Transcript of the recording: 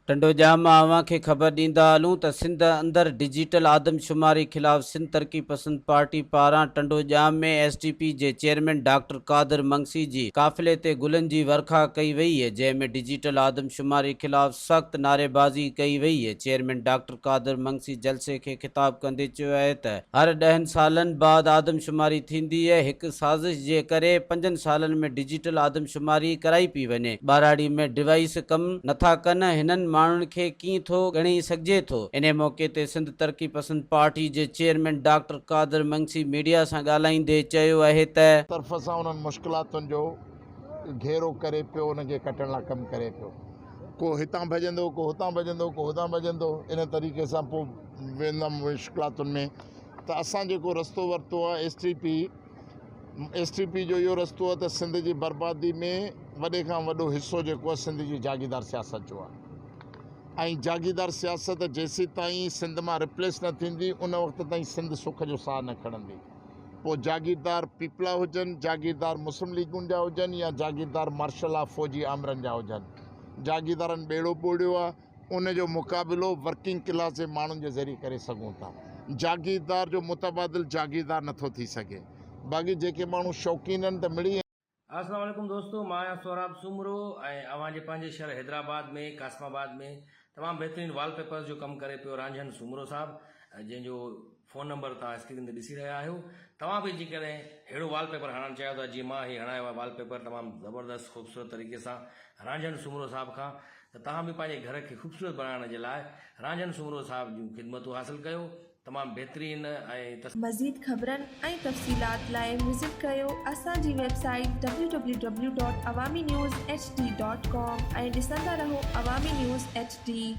टंडोजाम मां अवां खे ख़बर ॾींदा हलूं त सिंध अंदरि डिजिटल आदमशुमारी ख़िलाफ़ सिंध तरक़ी पसंद पार्टी पारां टंडोजाम में SDP जे चेयरमैन डॉक्टर कादर मंगसी जी काफ़िले ते गुलनि जी वर्खा कई वई है, जंहिंमें डिजिटल आदमशुमारी ख़िलाफ़ सख़्त नारेबाज़ी कई वई है। चेयरमैन डॉक्टर कादर मंगसी जलसे खे ख़िताब कंदे चयो आहे त हर 10 सालनि बाद आदमशुमारी थींदी है। हिकु साज़िश जे करे 5 सालनि में डिजिटल आदमशुमारी कराई पई वञे। ॿाराड़ी में डिवाइस कमु नथा कनि, हिननि माण्हुनि खे कीअं थो ॻणी सघिजे थो। इन मौक़े ते सिंध तरक़ी पसंद पार्टी जे chairman doctor Qadir Mangsi media सां ॻाल्हाईंदे चयो आहे त तरफ़ सां उन्हनि मुश्किलातुनि जो घेरो करे पियो, उनखे कटण लाइ कमु करे पियो। को हितां भॼंदो, को हुतां भॼंदो, को हुतां भॼंदो, इन तरीक़े सां पोइ वेंदमि मुश्किलातुनि में। त असां जेको रस्तो वरितो आहे STP जो इहो रस्तो आहे त सिंध जी बर्बादी में वॾे खां वॾो हिसो जेको आहे सिंध जी जागीदार सियासत जो आहे। ऐं जागीदार सियासत जेसीं ताईं सिंध मां रिप्लेस न थींदी, उन वक़्त ताईं सिंध सुख जो साह न खणंदी। पोइ जागीरदार पीपला हुजनि, जागीरदार मुस्लिम लीगुनि जा हुजनि, या जागीरदार मार्शल ऑफ फौजी आमरनि जा हुजनि, जागीरदारनि ॿेड़ो ॿोड़ियो आहे, उनजो मुक़ाबिलो वर्किंग क्लास जे माण्हुनि जे ज़रिए करे सघूं था। जागीरदार जो मुतबादिल जागीरदार नथो थी सघे। बाक़ी जेके माण्हू शौक़ीन आहिनि त मिड़ी। अस्सलाम वालेकुम दोस्तों, मां आहियां सोहराब सुमरो ऐं अवां जे पंहिंजे शहर हैदराबाद में कासमाबाद में तमामु बहितरीनु वॉलपेपर्स जो कमु करे पियो रांझन सुमरो साहब, जंहिंजो फ़ोन नंबर तव्हां स्क्रीन ते ॾिसी रहिया आहियो। तव्हां बि जेकॾहिं अहिड़ो वॉलपेपर हणणु चाहियो था जीअं मां हीउ हणायो आहे वॉलपेपर तमामु ज़बरदस्त ख़ूबसूरत तरीक़े सां रांझन सुमरो साहब खां, त तव्हां बि पंहिंजे घर खे ख़ूबसूरत बणाइण जे लाइ रांझन सुमरो साहब जूं ख़िदमतूं हासिलु कयो। तमामु बहितरीनु ऐं मज़ीद ख़बरनि ऐं तफ़सीलात लाइ विज़िट कयो असांजी वेबसाइट www.awamiNewsHD.com ऐं ॾिसंदा रहो अवामी न्यूज़ HD।